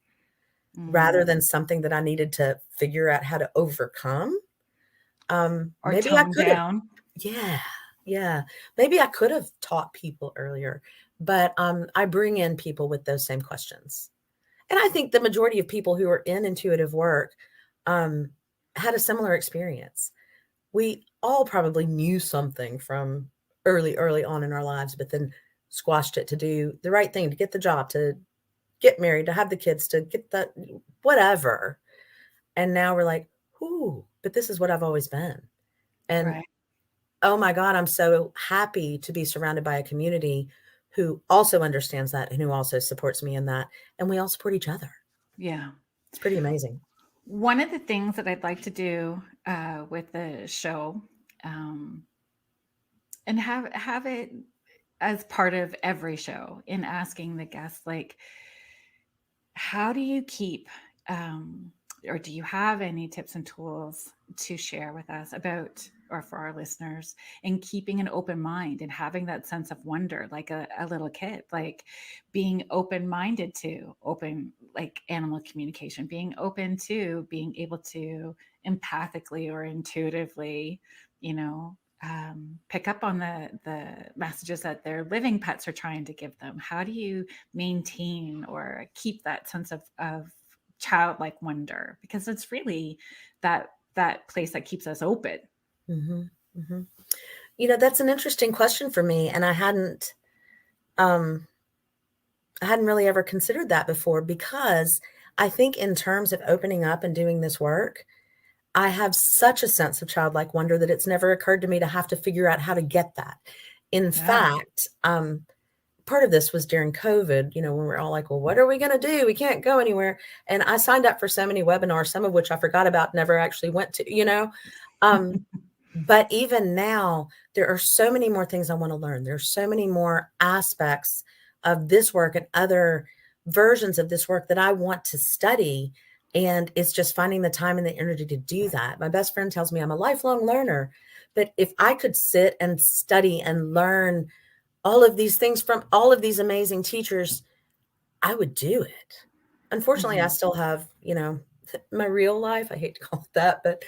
rather than something that I needed to figure out how to overcome. Or Maybe I tone could have, down. yeah, maybe I could have taught people earlier, but I bring in people with those same questions. And I think the majority of people who are in intuitive work um, had a similar experience. We all probably knew something from early on in our lives, but then squashed it to do the right thing, to get the job, to get married, to have the kids, to get the whatever. And now we're like, ooh, but this is what I've always been. And Right. oh my God, I'm so happy to be surrounded by a community who also understands that and who also supports me in that. And we all support each other. Yeah. It's pretty amazing. One of the things that I'd like to do with the show, and have it as part of every show, in asking the guests, like, how do you keep, or do you have any tips and tools to share with us about, or for our listeners, in keeping an open mind and having that sense of wonder, like a little kid, like being open-minded to open, like animal communication, being open to being able to empathically or intuitively, pick up on the messages that their living pets are trying to give them. How do you maintain or keep that sense of childlike wonder? Because it's really that place that keeps us open. Mm-hmm, mm-hmm. That's an interesting question for me, and I hadn't really ever considered that before, because I think in terms of opening up and doing this work, I have such a sense of childlike wonder that it's never occurred to me to have to figure out how to get that. In Yeah. fact, part of this was during COVID, when we're all like, well, what are we going to do? We can't go anywhere. And I signed up for so many webinars, some of which I forgot about, never actually went to. But even now, there are so many more things I want to learn. There's so many more aspects of this work and other versions of this work that I want to study. And it's just finding the time and the energy to do that. My best friend tells me I'm a lifelong learner, but if I could sit and study and learn all of these things from all of these amazing teachers, I would do it. Unfortunately, I still have, my real life. I hate to call it that, but,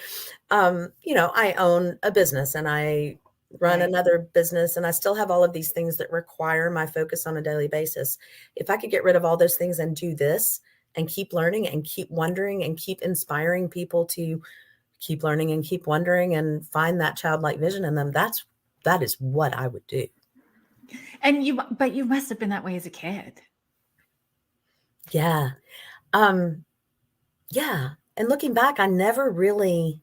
I own a business and I run Right. another business, and I still have all of these things that require my focus on a daily basis. If I could get rid of all those things and do this and keep learning and keep wondering and keep inspiring people to keep learning and keep wondering and find that childlike vision in them, that is what I would do. But you must have been that way as a kid. Yeah. Yeah. And looking back, I never really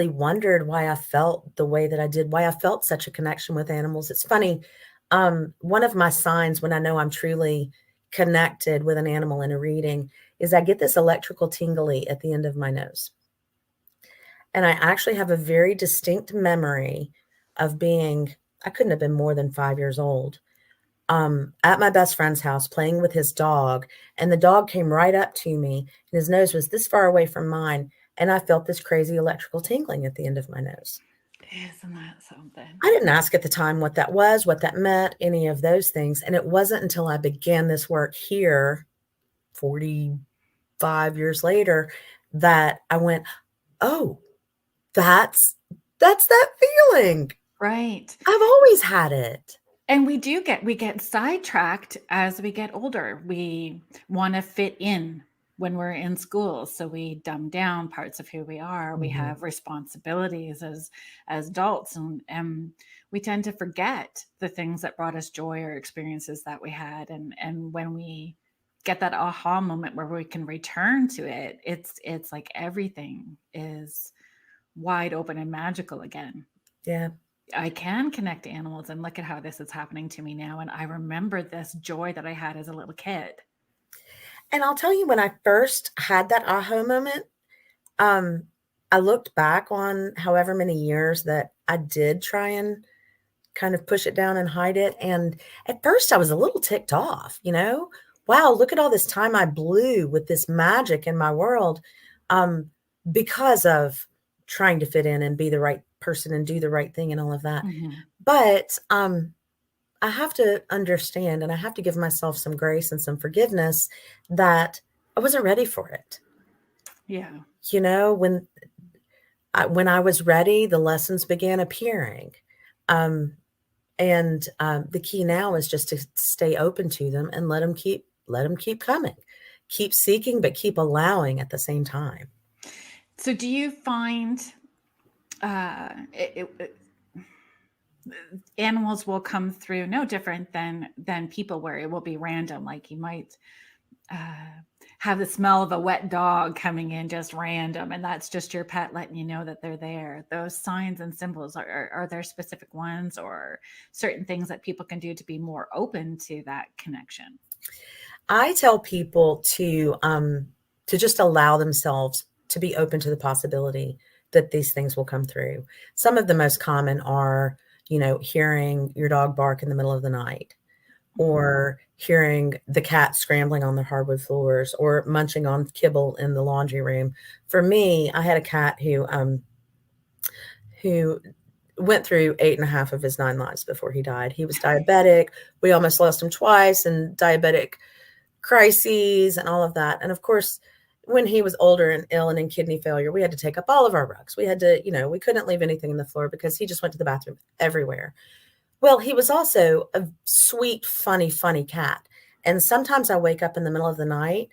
wondered why I felt the way that I did, why I felt such a connection with animals. It's funny. One of my signs when I know I'm truly connected with an animal in a reading is I get this electrical tingly at the end of my nose. And I actually have a very distinct memory of I couldn't have been more than 5 years old, at my best friend's house playing with his dog. And the dog came right up to me and his nose was this far away from mine. And I felt this crazy electrical tingling at the end of my nose. Isn't that something? I didn't ask at the time what that was, what that meant, any of those things. And it wasn't until I began this work here 45 years later that I went, oh, that's that feeling. Right. I've always had it. And we get sidetracked as we get older. We want to fit in when we're in school, so we dumb down parts of who we are. We have responsibilities as adults, and we tend to forget the things that brought us joy or experiences that we had. And when we get that aha moment where we can return to it, it's like everything is wide open and magical again. Yeah. I can connect to animals, and look at how this is happening to me now. And I remember this joy that I had as a little kid. And I'll tell you, when I first had that aha moment, I looked back on however many years that I did try and kind of push it down and hide it. And at first I was a little ticked off, wow, look at all this time I blew with this magic in my world, because of trying to fit in and be the right person and do the right thing and all of that. But I have to understand, and I have to give myself some grace and some forgiveness that I wasn't ready for it. Yeah. When I was ready, the lessons began appearing. And the key now is just to stay open to them and let them keep coming, keep seeking, but keep allowing at the same time. So do you find animals will come through no different than people, where it will be random? Like you might have the smell of a wet dog coming in just random, and that's just your pet letting you know that they're there. Those signs and symbols, are there specific ones or certain things that people can do to be more open to that connection? I tell people to just allow themselves to be open to the possibility that these things will come through. Some of the most common are, hearing your dog bark in the middle of the night, or hearing the cat scrambling on the hardwood floors, or munching on kibble in the laundry room. For me, I had a cat who went through 8.5 of his 9 lives before he died. He was diabetic. We almost lost him twice, and diabetic crises and all of that. And of course, when he was older and ill and in kidney failure, we had to take up all of our rugs. We had to, we couldn't leave anything on the floor because he just went to the bathroom everywhere. Well, he was also a sweet, funny cat. And sometimes I wake up in the middle of the night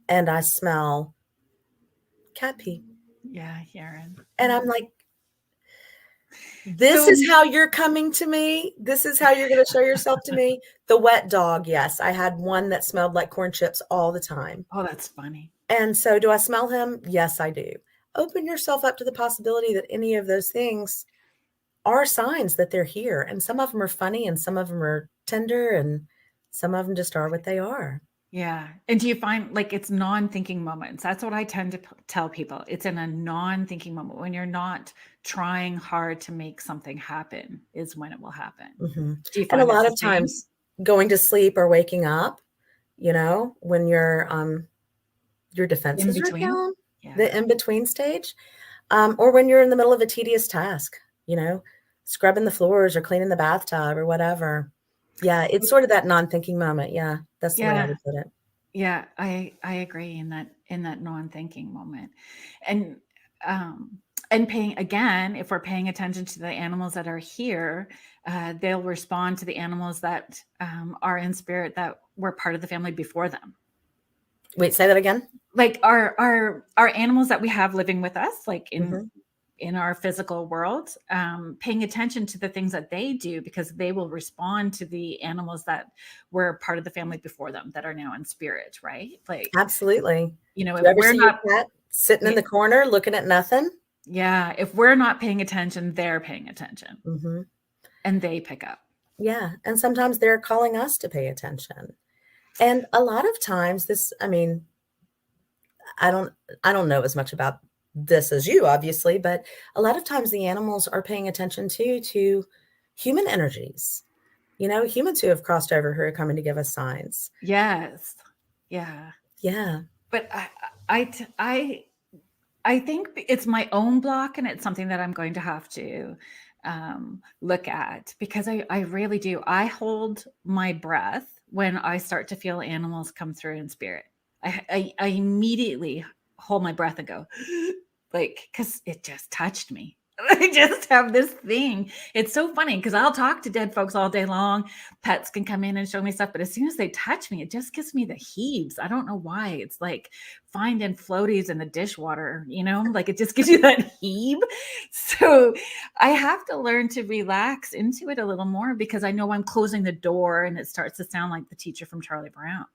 and I smell cat pee. Yeah, Erin. And I'm like, this is how you're coming to me. This is how you're going to show yourself to me. The wet dog. Yes. I had one that smelled like corn chips all the time. Oh, that's funny. And so do I smell him? Yes, I do. Open yourself up to the possibility that any of those things are signs that they're here. And some of them are funny and some of them are tender and some of them just are what they are. Yeah. And do you find like it's non-thinking moments? That's what I tend to tell people. It's in a non-thinking moment when you're not trying hard to make something happen is when it will happen. Mm-hmm. Do you find and a lot of times going to sleep or waking up, when your defenses are down, the in-between stage, or when you're in the middle of a tedious task, scrubbing the floors or cleaning the bathtub or whatever. Yeah, it's sort of that non-thinking moment. Yeah, that's the way I would put it. Yeah, I agree in that non-thinking moment. And paying, again, if we're paying attention to the animals that are here, they'll respond to the animals that are in spirit that were part of the family before them. Wait, say that again. Like our animals that we have living with us, like in our physical world, paying attention to the things that they do, because they will respond to the animals that were part of the family before them that are now in spirit, right? Like, absolutely. If we're not sitting in the corner looking at nothing. Yeah. If we're not paying attention, they're paying attention, and they pick up. Yeah. And sometimes they're calling us to pay attention. And a lot of times I don't know as much about this as you, obviously, but a lot of times the animals are paying attention to human energies, humans who have crossed over, who are coming to give us signs. Yes. Yeah. Yeah. But I think it's my own block, and it's something that I'm going to have to look at, because I really do. I hold my breath when I start to feel animals come through in spirit. I immediately hold my breath and go, like, because it just touched me. I just have this thing. It's so funny because I'll talk to dead folks all day long. Pets can come in and show me stuff, but as soon as they touch me, it just gives me the heaves. I don't know why. It's like finding floaties in the dishwater, like it just gives you that heave. So I have to learn to relax into it a little more, because I know I'm closing the door and it starts to sound like the teacher from Charlie Brown.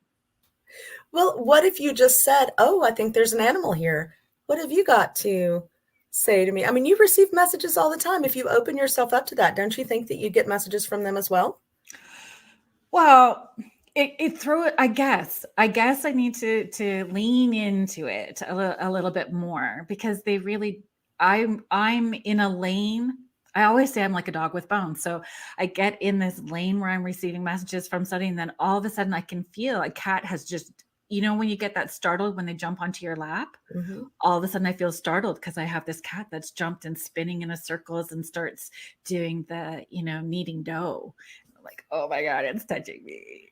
Well, what if you just said, oh, I think there's an animal here? What have you got to say to me? I mean, you receive messages all the time. If you open yourself up to that, don't you think that you get messages from them as well? Well, I guess I need to lean into it a little bit more, because they really, I'm in a lane. I always say I'm like a dog with bones. So I get in this lane where I'm receiving messages from somebody, and then all of a sudden I can feel a cat has just, when you get that startled when they jump onto your lap, all of a sudden I feel startled because I have this cat that's jumped and spinning in a circles and starts doing the, kneading dough. I'm like, oh my God, it's touching me.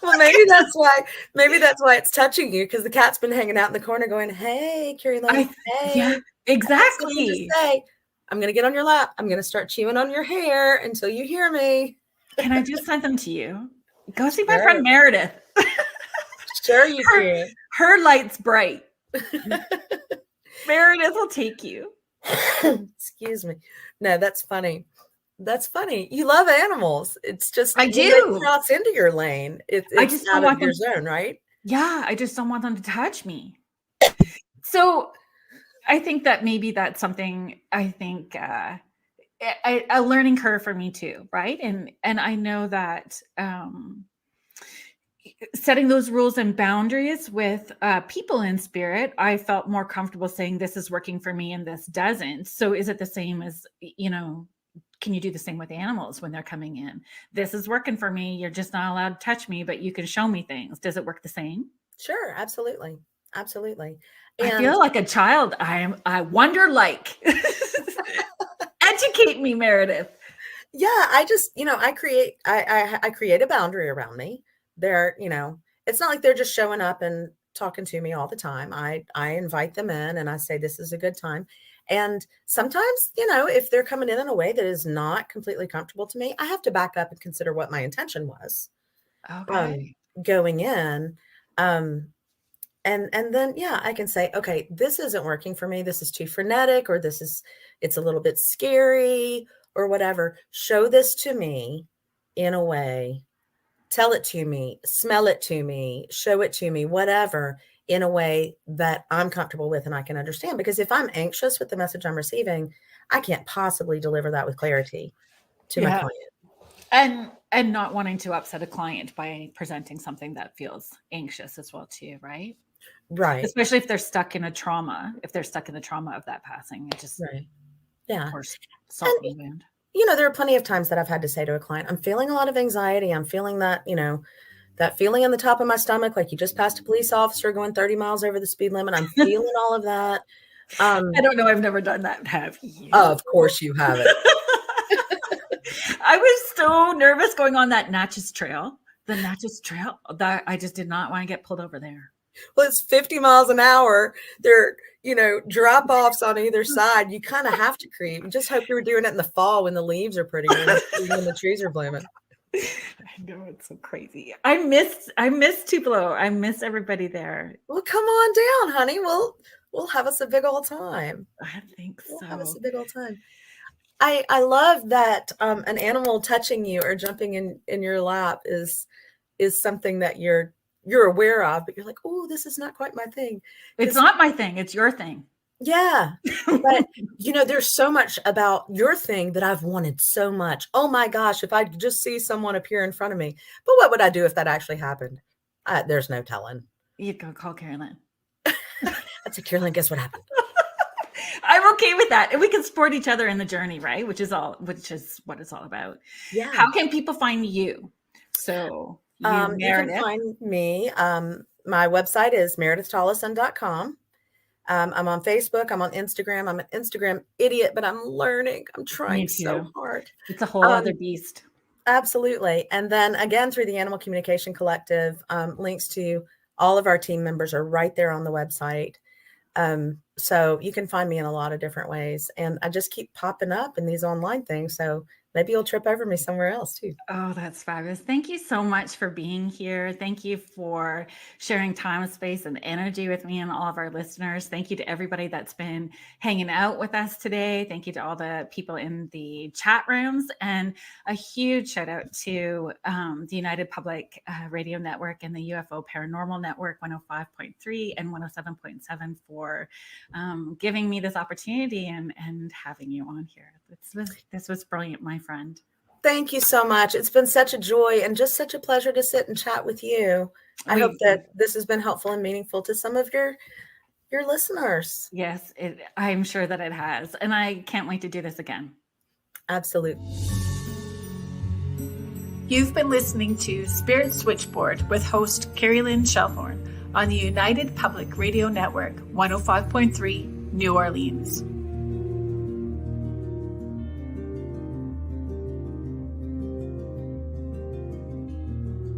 Well, maybe that's why it's touching you, because the cat's been hanging out in the corner going, "Hey, Caroline, hey." Yeah, exactly. Just say, "I'm going to get on your lap. I'm going to start chewing on your hair until you hear me." Can I just send them to you? Go see my friend Meredith. Sure you can. Her light's bright. Meredith will take you. Excuse me. No, that's funny. That's funny. You love animals. It's just I do. It cross into your lane. It's I just out don't of your zone, right? Yeah, I just don't want them to touch me. So I think that maybe that's something, I think a learning curve for me too, right? And I know that setting those rules and boundaries with people in spirit, I felt more comfortable saying this is working for me and this doesn't. So is it the same as, can you do the same with animals when they're coming in? This is working for me. You're just not allowed to touch me, but you can show me things. Does it work the same? Sure, absolutely. Absolutely. And I feel like a child. I wonder, like, educate me, Meredith. Yeah, I just, I create a boundary around me. They're, it's not like they're just showing up and talking to me all the time. I invite them in and I say, this is a good time. And sometimes, if they're coming in a way that is not completely comfortable to me, I have to back up and consider what my intention was. Okay. Going in. And then, yeah, I can say, okay, this isn't working for me. This is too frenetic, or it's a little bit scary or whatever. Show this to me in a way, tell it to me, smell it to me, show it to me, whatever, in a way that I'm comfortable with and I can understand. Because if I'm anxious with the message I'm receiving, I can't possibly deliver that with clarity to my client. And not wanting to upset a client by presenting something that feels anxious as well too, right? Right. Especially if they're stuck in a trauma, if they're stuck in the trauma of that passing. It just, right. Yeah. Of course, salt in the wound. There are plenty of times that I've had to say to a client, I'm feeling a lot of anxiety. I'm feeling that, that feeling in the top of my stomach, like you just passed a police officer going 30 miles over the speed limit. I'm feeling all of that. I don't know. I've never done that. Have you? Of course you haven't. I was so nervous going on that Natchez Trail. The Natchez Trail, that I just did not want to get pulled over there. Well, it's 50 miles an hour. There, drop offs on either side. You kind of have to creep. You just hope you were doing it in the fall when the leaves are pretty and the trees are blooming. I know, it's so crazy. I miss Tupelo. I miss everybody there. Well, come on down, honey. We'll have us a big old time. I think so. We'll have us a big old time. I love that an animal touching you or jumping in your lap is something that you're aware of, but you're like, oh, this is not quite my thing. It's not my thing. It's your thing. Yeah. But, there's so much about your thing that I've wanted so much. Oh my gosh, if I could just see someone appear in front of me. But what would I do if that actually happened? There's no telling. You'd go call Carolyn. That's a Carolyn, guess what happened? I'm okay with that. And we can support each other in the journey, right? Which is what it's all about. Yeah. How can people find you? So you can find me. My website is meredithtollison.com. I'm on Facebook. I'm on Instagram. I'm an Instagram idiot, but I'm learning. I'm trying so hard. It's a whole other beast. Absolutely. And then again, through the Animal Communication Collective, links to all of our team members are right there on the website. So you can find me in a lot of different ways. And I just keep popping up in these online things. So maybe you'll trip over me somewhere else too. Oh, that's fabulous. Thank you so much for being here. Thank you for sharing time, space, and energy with me and all of our listeners. Thank you to everybody that's been hanging out with us today. Thank you to all the people in the chat rooms, and a huge shout out to the United Public Radio Network and the UFO Paranormal Network 105.3 and 107.7 for giving me this opportunity and having you on here. This was brilliant, my friend. Thank you so much. It's been such a joy and just such a pleasure to sit and chat with you. I hope that this has been helpful and meaningful to some of your your listeners. Yes, I'm sure that it has. And I can't wait to do this again. Absolutely. You've been listening to Spirit Switchboard with host Carrie Lynn Shelhorn on the United Public Radio Network, 105.3 New Orleans.